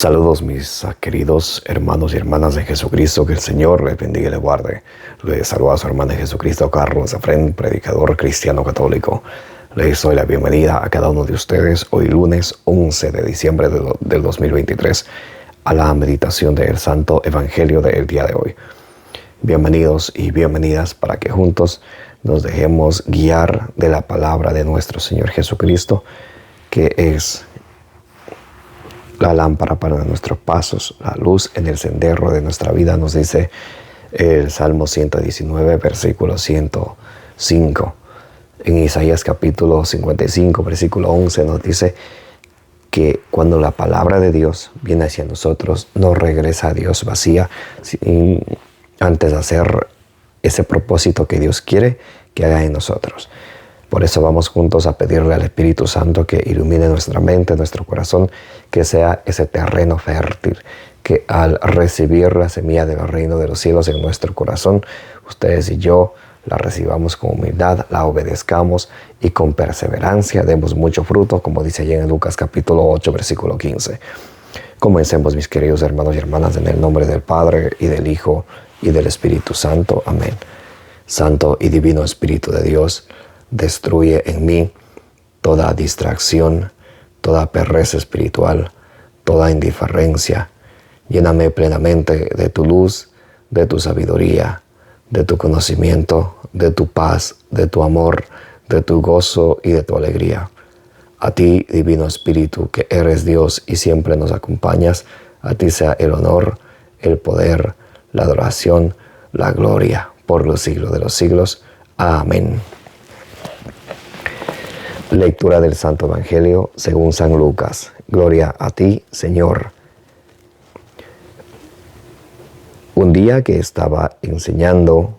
Saludos mis queridos hermanos y hermanas de Jesucristo, que el Señor les bendiga y les guarde. Les saluda a su hermano de Jesucristo, Carlos Efrén, predicador cristiano católico. Les doy la bienvenida a cada uno de ustedes hoy lunes 11 de diciembre del 2023 a la meditación del Santo Evangelio del día de hoy. Bienvenidos y bienvenidas para que juntos nos dejemos guiar de la palabra de nuestro Señor Jesucristo, que es la lámpara para nuestros pasos, la luz en el sendero de nuestra vida, nos dice el Salmo 119, versículo 105. En Isaías capítulo 55, versículo 11 nos dice que cuando la palabra de Dios viene hacia nosotros, no regresa a Dios vacía, antes de hacer ese propósito que Dios quiere que haga en nosotros. Por eso vamos juntos a pedirle al Espíritu Santo que ilumine nuestra mente, nuestro corazón, que sea ese terreno fértil, que al recibir la semilla del reino de los cielos en nuestro corazón, ustedes y yo la recibamos con humildad, la obedezcamos y con perseverancia demos mucho fruto, como dice allí en Lucas capítulo 8, versículo 15. Comencemos, mis queridos hermanos y hermanas, en el nombre del Padre y del Hijo y del Espíritu Santo. Amén. Santo y divino Espíritu de Dios, destruye en mí toda distracción, toda pereza espiritual, toda indiferencia. Lléname plenamente de tu luz, de tu sabiduría, de tu conocimiento, de tu paz, de tu amor, de tu gozo y de tu alegría. A ti, divino Espíritu, que eres Dios y siempre nos acompañas, a ti sea el honor, el poder, la adoración, la gloria, por los siglos de los siglos. Amén. Lectura del Santo Evangelio según San Lucas. Gloria a ti, Señor. Un día que estaba enseñando,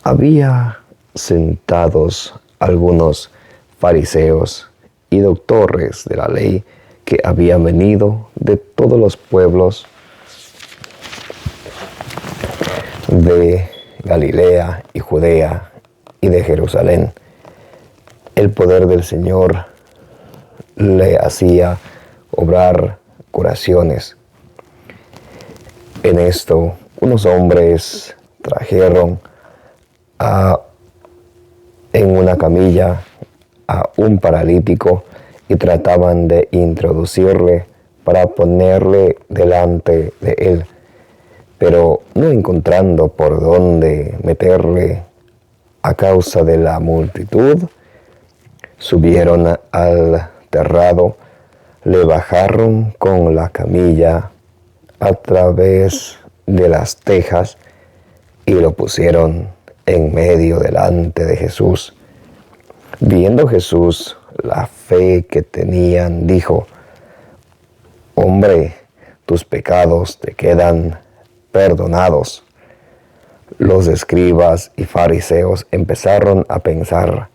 había sentados algunos fariseos y doctores de la ley que habían venido de todos los pueblos de Galilea y Judea y de Jerusalén. El poder del Señor le hacía obrar curaciones. En esto, unos hombres trajeron en una camilla a un paralítico y trataban de introducirle para ponerle delante de él. Pero no encontrando por dónde meterle a causa de la multitud, subieron al terrado, le bajaron con la camilla a través de las tejas y lo pusieron en medio delante de Jesús. Viendo Jesús la fe que tenían, dijo: «Hombre, tus pecados te quedan perdonados». Los escribas y fariseos empezaron a pensar: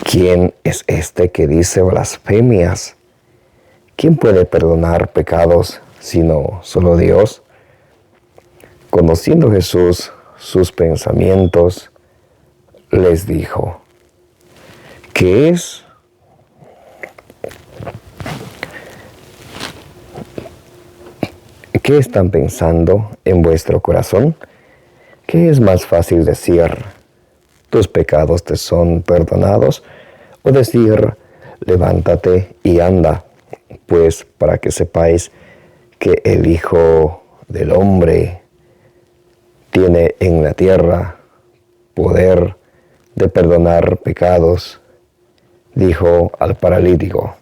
¿quién es este que dice blasfemias? ¿Quién puede perdonar pecados sino solo Dios? Conociendo Jesús sus pensamientos, les dijo: ¿Qué están pensando en vuestro corazón? ¿Qué es más fácil decir: tus pecados te son perdonados, o decir: levántate y anda? Pues para que sepáis que el Hijo del Hombre tiene en la tierra poder de perdonar pecados, dijo al paralítico: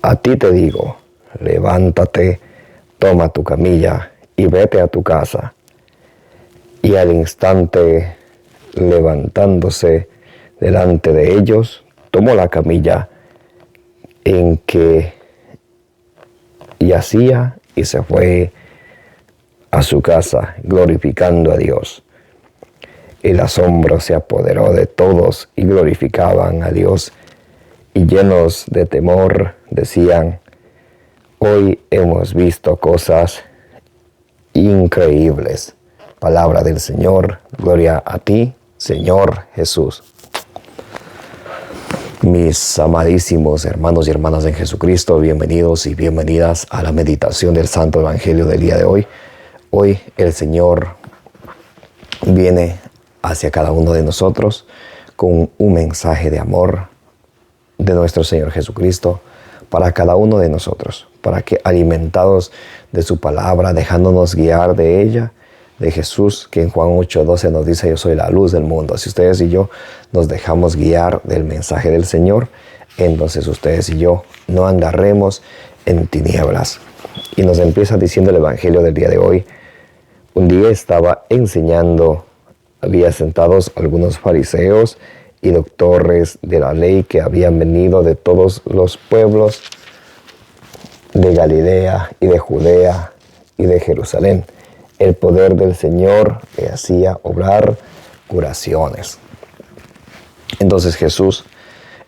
a ti te digo, levántate, toma tu camilla y vete a tu casa. Y al instante, levantándose delante de ellos, tomó la camilla en que yacía y se fue a su casa, glorificando a Dios. El asombro se apoderó de todos y glorificaban a Dios, y llenos de temor decían: hoy hemos visto cosas increíbles. Palabra del Señor. Gloria a ti, Señor Jesús. Mis amadísimos hermanos y hermanas en Jesucristo, bienvenidos y bienvenidas a la meditación del Santo Evangelio del día de hoy. Hoy el Señor viene hacia cada uno de nosotros con un mensaje de amor de nuestro Señor Jesucristo para cada uno de nosotros, para que alimentados de su palabra, dejándonos guiar de ella, de Jesús, que en Juan 8:12 nos dice: yo soy la luz del mundo. Si ustedes y yo nos dejamos guiar del mensaje del Señor, entonces ustedes y yo no andaremos en tinieblas. Y nos empieza diciendo el Evangelio del día de hoy: un día estaba enseñando, había sentados algunos fariseos y doctores de la ley que habían venido de todos los pueblos de Galilea y de Judea y de Jerusalén. El poder del Señor le hacía obrar curaciones. Entonces Jesús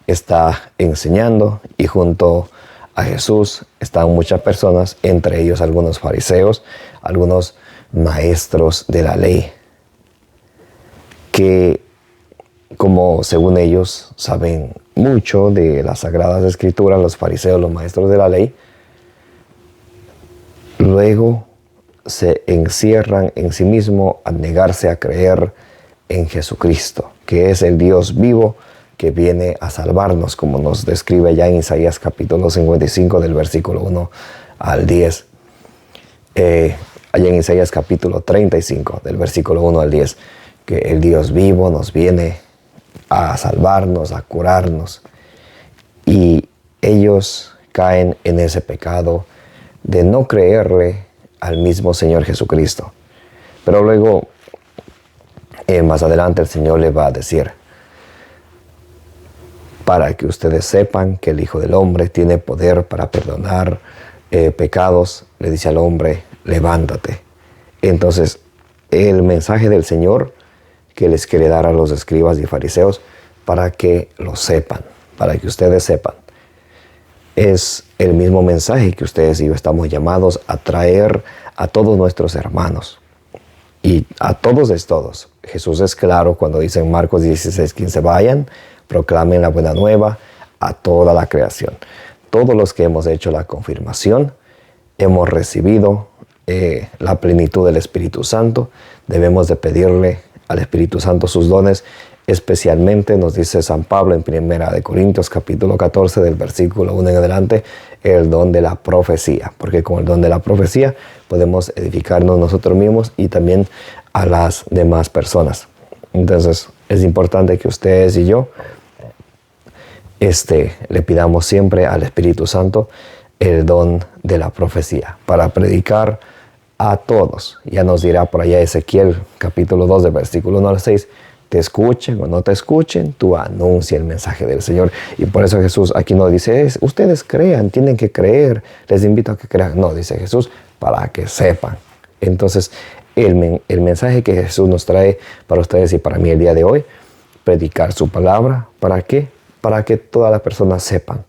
está enseñando y junto a Jesús están muchas personas, entre ellos algunos fariseos, algunos maestros de la ley, que como según ellos saben mucho de las Sagradas Escrituras, los fariseos, los maestros de la ley, luego se encierran en sí mismos a negarse a creer en Jesucristo, que es el Dios vivo que viene a salvarnos, como nos describe ya en Isaías capítulo 55 del versículo 1 al 10. Allá en Isaías capítulo 35 del versículo 1 al 10, que el Dios vivo nos viene a salvarnos, a curarnos. Y ellos caen en ese pecado de no creerle al mismo Señor Jesucristo. Pero luego, más adelante, el Señor le va a decir: para que ustedes sepan que el Hijo del Hombre tiene poder para perdonar pecados, le dice al hombre: levántate. Entonces, el mensaje del Señor que les quiere dar a los escribas y fariseos, para que lo sepan, para que ustedes sepan, es el mismo mensaje que ustedes y yo estamos llamados a traer a todos nuestros hermanos. Y a todos es todos. Jesús es claro cuando dice en Marcos 16:15: vayan, proclamen la buena nueva a toda la creación. Todos los que hemos hecho la confirmación, hemos recibido la plenitud del Espíritu Santo. Debemos de pedirle al Espíritu Santo sus dones. Especialmente nos dice San Pablo en 1 Corintios capítulo 14 del versículo 1 en adelante, el don de la profecía, porque con el don de la profecía podemos edificarnos nosotros mismos y también a las demás personas. Entonces es importante que ustedes y yo le pidamos siempre al Espíritu Santo el don de la profecía para predicar a todos. Ya nos dirá por allá Ezequiel capítulo 2 del versículo 1 al 6, te escuchen o no te escuchen, tú anuncia el mensaje del Señor. Y por eso Jesús aquí no dice: ustedes crean, tienen que creer, les invito a que crean. No, dice Jesús, para que sepan. Entonces, el mensaje que Jesús nos trae para ustedes y para mí el día de hoy, predicar su palabra. ¿Para qué? Para que todas las personas sepan.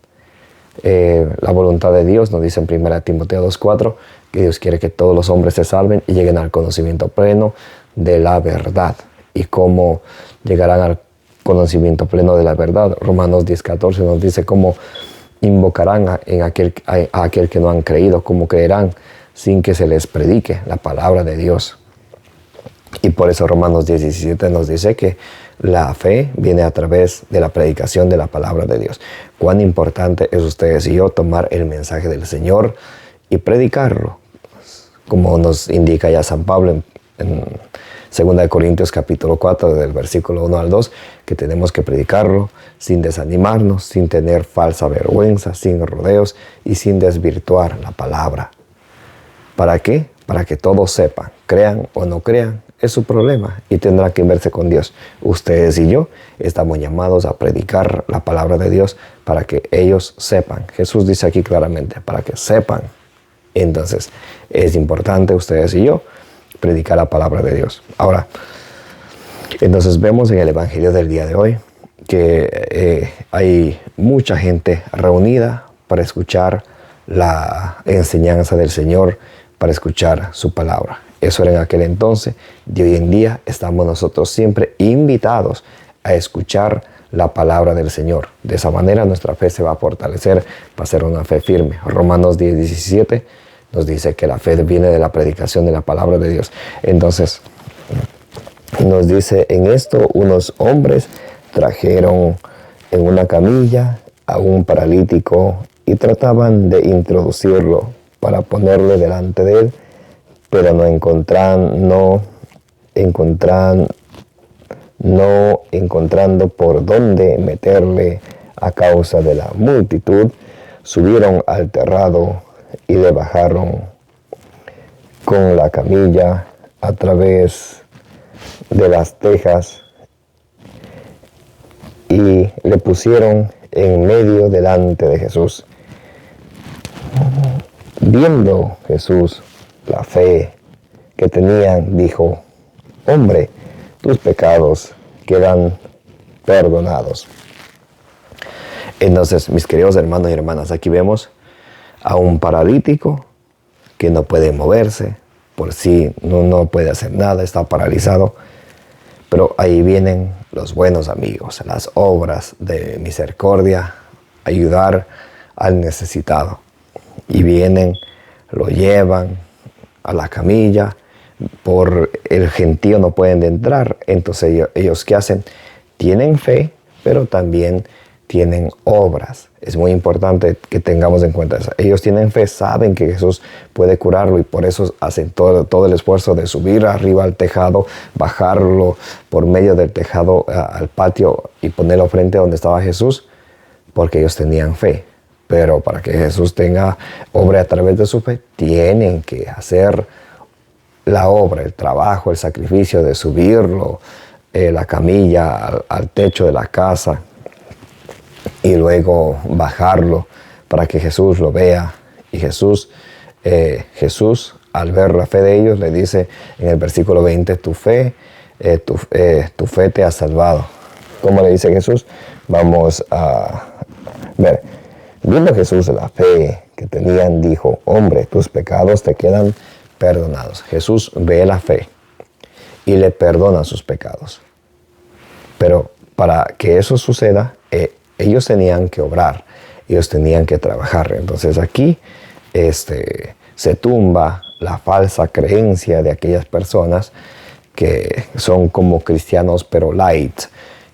La voluntad de Dios nos dice en 1 Timoteo 2:4 que Dios quiere que todos los hombres se salven y lleguen al conocimiento pleno de la verdad. ¿Y cómo llegarán al conocimiento pleno de la verdad? Romanos 10:14 nos dice cómo invocarán a aquel que no han creído, cómo creerán sin que se les predique la palabra de Dios. Y por eso Romanos 10:17 nos dice que la fe viene a través de la predicación de la palabra de Dios. Cuán importante es ustedes y yo tomar el mensaje del Señor y predicarlo, como nos indica ya San Pablo en 2 Corintios capítulo 4 del versículo 1 al 2, que tenemos que predicarlo sin desanimarnos, sin tener falsa vergüenza, sin rodeos y sin desvirtuar la palabra. ¿Para qué? Para que todos sepan, crean o no crean, es su problema y tendrá que verse con Dios. Ustedes y yo estamos llamados a predicar la palabra de Dios para que ellos sepan. Jesús dice aquí claramente, para que sepan. Entonces, es importante ustedes y yo predicar la palabra de Dios. Ahora, entonces vemos en el Evangelio del día de hoy que hay mucha gente reunida para escuchar la enseñanza del Señor, para escuchar su palabra. Eso era en aquel entonces. Y hoy en día estamos nosotros siempre invitados a escuchar la palabra del Señor. De esa manera nuestra fe se va a fortalecer, va a ser una fe firme. Romanos 10:17 nos dice que la fe viene de la predicación de la palabra de Dios. Entonces, nos dice, en esto unos hombres trajeron en una camilla a un paralítico y trataban de introducirlo para ponerle delante de él, pero no encontrando por dónde meterle a causa de la multitud, subieron al terrado y le bajaron con la camilla a través de las tejas y le pusieron en medio delante de Jesús. Viendo Jesús la fe que tenían, dijo: hombre, tus pecados quedan perdonados. Entonces, mis queridos hermanos y hermanas, aquí vemos a un paralítico que no puede moverse, por sí no puede hacer nada, está paralizado. Pero ahí vienen los buenos amigos, las obras de misericordia, ayudar al necesitado. Y vienen, lo llevan a la camilla. Por el gentío no pueden entrar. Entonces ellos ¿qué hacen? Tienen fe, pero también tienen obras. Es muy importante que tengamos en cuenta eso. Ellos tienen fe, saben que Jesús puede curarlo y por eso hacen todo el esfuerzo de subir arriba al tejado, bajarlo por medio del tejado al patio y ponerlo frente a donde estaba Jesús, porque ellos tenían fe. Pero para que Jesús tenga obra a través de su fe, tienen que hacer la obra, el trabajo, el sacrificio de subirlo, la camilla al techo de la casa, y luego bajarlo para que Jesús lo vea. Y Jesús, al ver la fe de ellos, le dice en el versículo 20, tu fe te ha salvado. ¿Cómo le dice Jesús? Vamos a ver. Viendo Jesús la fe que tenían, dijo: hombre, tus pecados te quedan perdonados. Jesús ve la fe y le perdona sus pecados. Pero para que eso suceda, ellos tenían que obrar, ellos tenían que trabajar. Entonces aquí se tumba la falsa creencia de aquellas personas que son como cristianos pero light.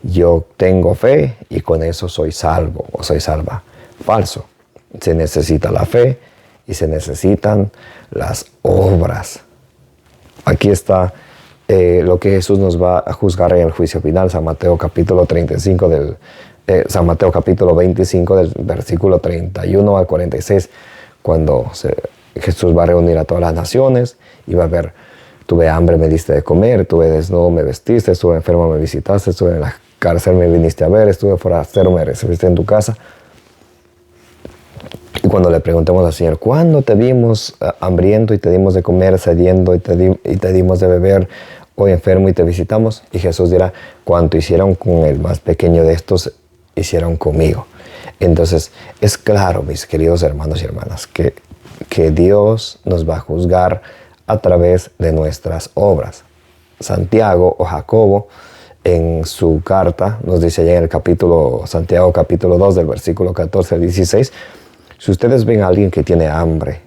Yo tengo fe y con eso soy salvo o soy salva. Falso. Se necesita la fe y se necesitan las obras. Aquí está lo que Jesús nos va a juzgar en el juicio final. San Mateo capítulo 25 del versículo 31 al 46, cuando Jesús va a reunir a todas las naciones y va a ver: tuve hambre, me diste de comer, tuve desnudo, me vestiste, estuve enfermo, me visitaste, estuve en la cárcel, me viniste a ver, estuve forastero, me recibiste en tu casa. Y cuando le preguntemos al Señor: ¿cuándo te vimos hambriento y te dimos de comer, sediento y te dimos de beber, o enfermo y te visitamos? Y Jesús dirá: cuanto hicieron con el más pequeño de estos, hicieron conmigo. Entonces es claro, mis queridos hermanos y hermanas, que Dios nos va a juzgar a través de nuestras obras. Santiago o Jacobo en su carta nos dice allá en el Santiago capítulo 2 del versículo 14 al 16, si ustedes ven a alguien que tiene hambre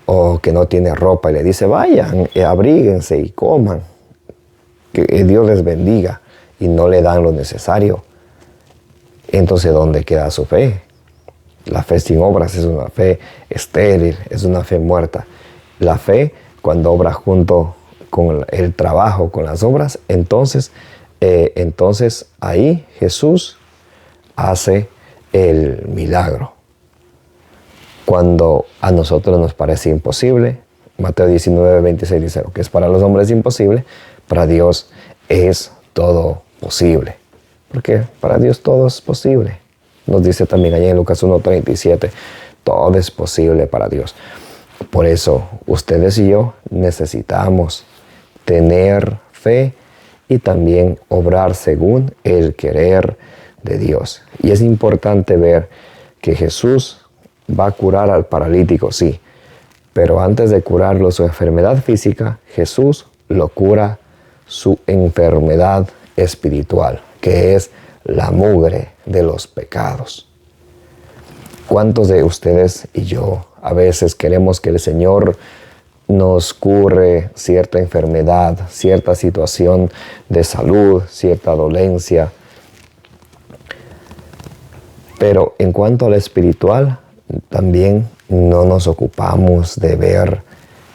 o que no tiene ropa y le dice: vayan, abríguense y coman, que Dios les bendiga, y no le dan lo necesario, entonces ¿dónde queda su fe? La fe sin obras es una fe estéril, es una fe muerta. La fe, cuando obra junto con el trabajo, con las obras, entonces ahí Jesús hace el milagro. Cuando a nosotros nos parece imposible, Mateo 19, 26 dice: lo que es para los hombres imposible, para Dios es todo posible. Porque para Dios todo es posible. Nos dice también allá en Lucas 1:37, todo es posible para Dios. Por eso ustedes y yo necesitamos tener fe y también obrar según el querer de Dios. Y es importante ver que Jesús va a curar al paralítico, sí, pero antes de curarlo su enfermedad física, Jesús lo cura su enfermedad espiritual, que es la mugre de los pecados. ¿Cuántos de ustedes y yo a veces queremos que el Señor nos cure cierta enfermedad, cierta situación de salud, cierta dolencia? Pero en cuanto a lo espiritual, también no nos ocupamos de ver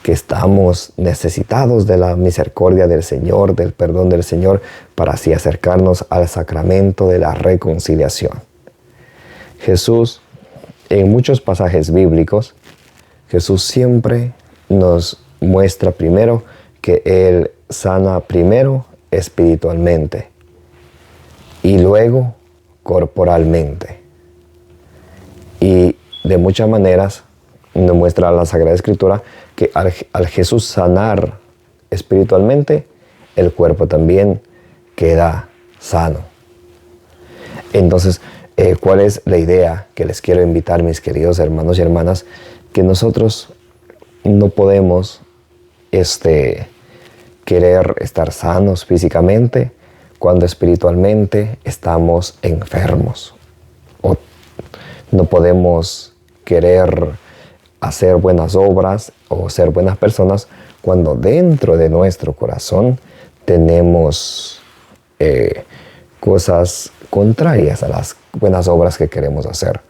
que estamos necesitados de la misericordia del Señor, del perdón del Señor, para así acercarnos al sacramento de la reconciliación. Jesús, en muchos pasajes bíblicos, Jesús siempre nos muestra primero que Él sana primero espiritualmente y luego corporalmente. Y de muchas maneras nos muestra la Sagrada Escritura que al Jesús sanar espiritualmente, el cuerpo también queda sano. Entonces, ¿cuál es la idea que les quiero invitar, mis queridos hermanos y hermanas? Que nosotros no podemos querer estar sanos físicamente cuando espiritualmente estamos enfermos. O no podemos querer hacer buenas obras o ser buenas personas cuando dentro de nuestro corazón tenemos cosas contrarias a las buenas obras que queremos hacer.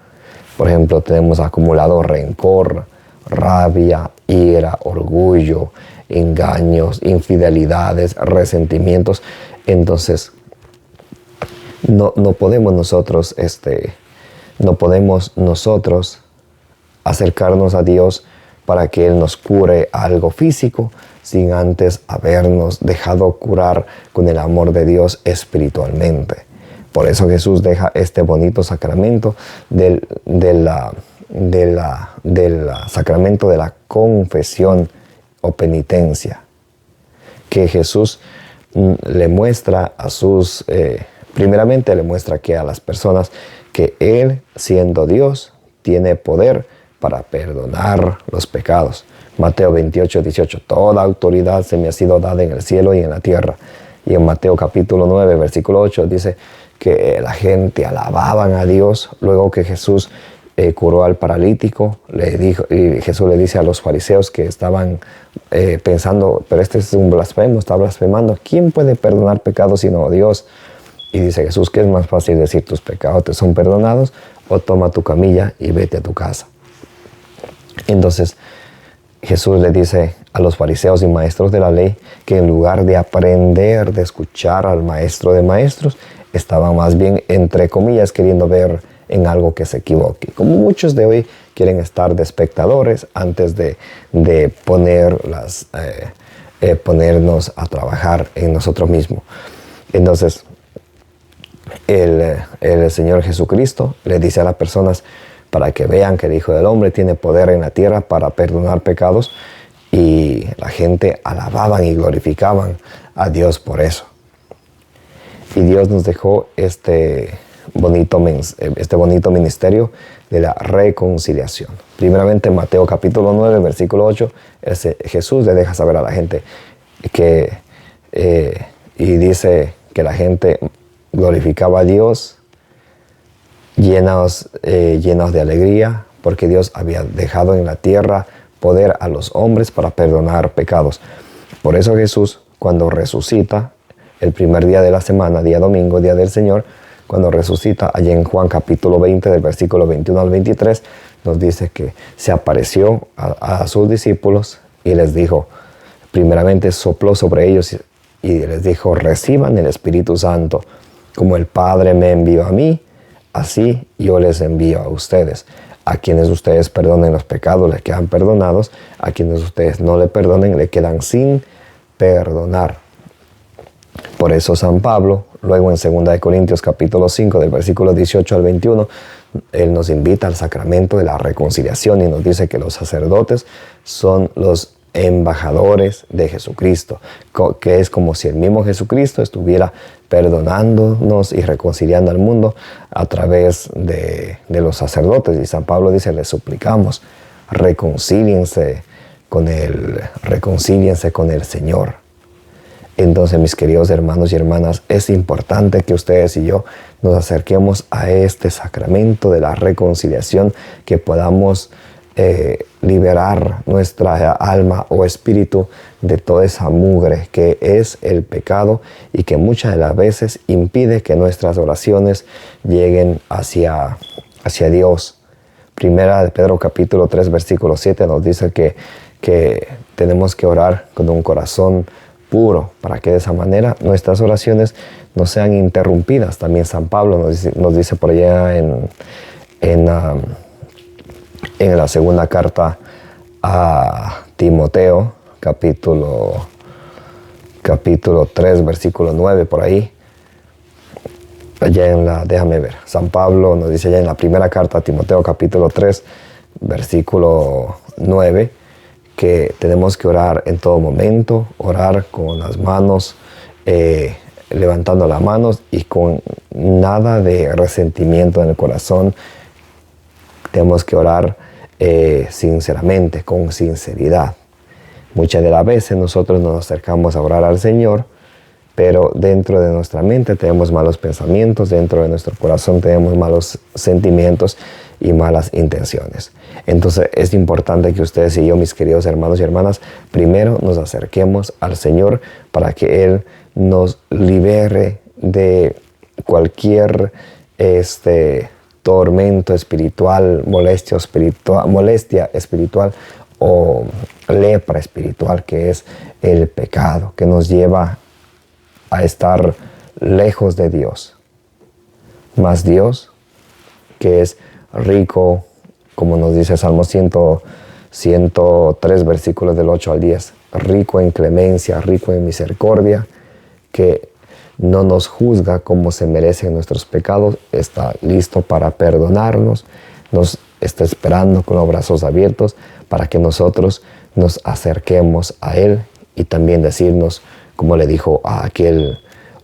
Por ejemplo, tenemos acumulado rencor, rabia, ira, orgullo, engaños, infidelidades, resentimientos. Entonces, no podemos nosotros acercarnos a Dios para que Él nos cure algo físico sin antes habernos dejado curar con el amor de Dios espiritualmente. Por eso Jesús deja este bonito sacramento del sacramento de la confesión o penitencia, que Jesús le muestra a primeramente le muestra que a las personas que Él, siendo Dios, tiene poder para perdonar los pecados. Mateo 28, 18, toda autoridad se me ha sido dada en el cielo y en la tierra. Y en Mateo capítulo 9, versículo 8, dice que la gente alababan a Dios luego que Jesús curó al paralítico. Y Jesús le dice a los fariseos que estaban pensando, pero este es un blasfemo, está blasfemando. ¿Quién puede perdonar pecados sino Dios? Y dice Jesús que es más fácil decir tus pecados te son perdonados o toma tu camilla y vete a tu casa. Entonces Jesús le dice a los fariseos y maestros de la ley que en lugar de aprender, de escuchar al maestro de maestros, estaban más bien, entre comillas, queriendo ver en algo que se equivoque. Como muchos de hoy quieren estar de espectadores antes de ponernos a trabajar en nosotros mismos. Entonces, el Señor Jesucristo le dice a las personas para que vean que el Hijo del Hombre tiene poder en la tierra para perdonar pecados, y la gente alababan y glorificaban a Dios por eso. Y Dios nos dejó este bonito ministerio de la reconciliación. Primeramente, en Mateo capítulo 9, versículo 8, Jesús le deja saber a la gente y dice que la gente glorificaba a Dios llenos de alegría, porque Dios había dejado en la tierra poder a los hombres para perdonar pecados. Por eso Jesús, cuando resucita, el primer día de la semana, día domingo, día del Señor, cuando resucita, allí en Juan capítulo 20, del versículo 21 al 23, nos dice que se apareció a sus discípulos y les dijo, primeramente sopló sobre ellos y les dijo, reciban el Espíritu Santo, como el Padre me envió a mí, así yo les envío a ustedes. A quienes ustedes perdonen los pecados, les quedan perdonados. A quienes ustedes no le perdonen, le quedan sin perdonar. Por eso San Pablo, luego en 2 Corintios capítulo 5, del versículo 18 al 21, él nos invita al sacramento de la reconciliación y nos dice que los sacerdotes son los embajadores de Jesucristo, que es como si el mismo Jesucristo estuviera perdonándonos y reconciliando al mundo a través de los sacerdotes. Y San Pablo dice, les suplicamos, reconcíliense con el Señor. Entonces, mis queridos hermanos y hermanas, es importante que ustedes y yo nos acerquemos a este sacramento de la reconciliación, que podamos liberar nuestra alma o espíritu de toda esa mugre que es el pecado y que muchas de las veces impide que nuestras oraciones lleguen hacia Dios. Primera de Pedro capítulo 3 versículo 7 nos dice que tenemos que orar con un corazón puro, para que de esa manera nuestras oraciones no sean interrumpidas. También San Pablo nos dice por allá en la segunda carta a Timoteo, capítulo 3, versículo 9, por ahí. Déjame ver, San Pablo nos dice ya en la primera carta a Timoteo, capítulo 3, versículo 9, que tenemos que orar en todo momento, orar con las manos, levantando las manos y con nada de resentimiento en el corazón. Tenemos que orar sinceramente, con sinceridad. Muchas de las veces nosotros nos acercamos a orar al Señor, pero dentro de nuestra mente tenemos malos pensamientos, dentro de nuestro corazón tenemos malos sentimientos y malas intenciones. Entonces es importante que ustedes y yo, mis queridos hermanos y hermanas, primero nos acerquemos al Señor para que Él nos libere de cualquier tormento espiritual, molestia espiritual o lepra espiritual, que es el pecado, que nos lleva a estar lejos de Dios. Mas Dios, que es rico, como nos dice Salmo 103, versículos del 8 al 10, rico en clemencia, rico en misericordia, que no nos juzga como se merecen nuestros pecados, está listo para perdonarnos, nos está esperando con los brazos abiertos para que nosotros nos acerquemos a Él y también decirnos, como le dijo a aquel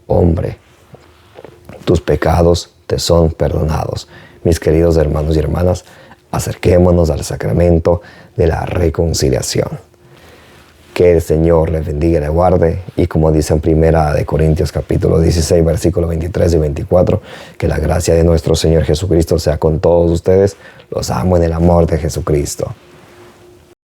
hombre, tus pecados te son perdonados. Mis queridos hermanos y hermanas, acerquémonos al sacramento de la reconciliación. Que el Señor les bendiga y les guarde. Y como dice en Primera de Corintios capítulo 16, versículos 23 y 24, que la gracia de nuestro Señor Jesucristo sea con todos ustedes. Los amo en el amor de Jesucristo.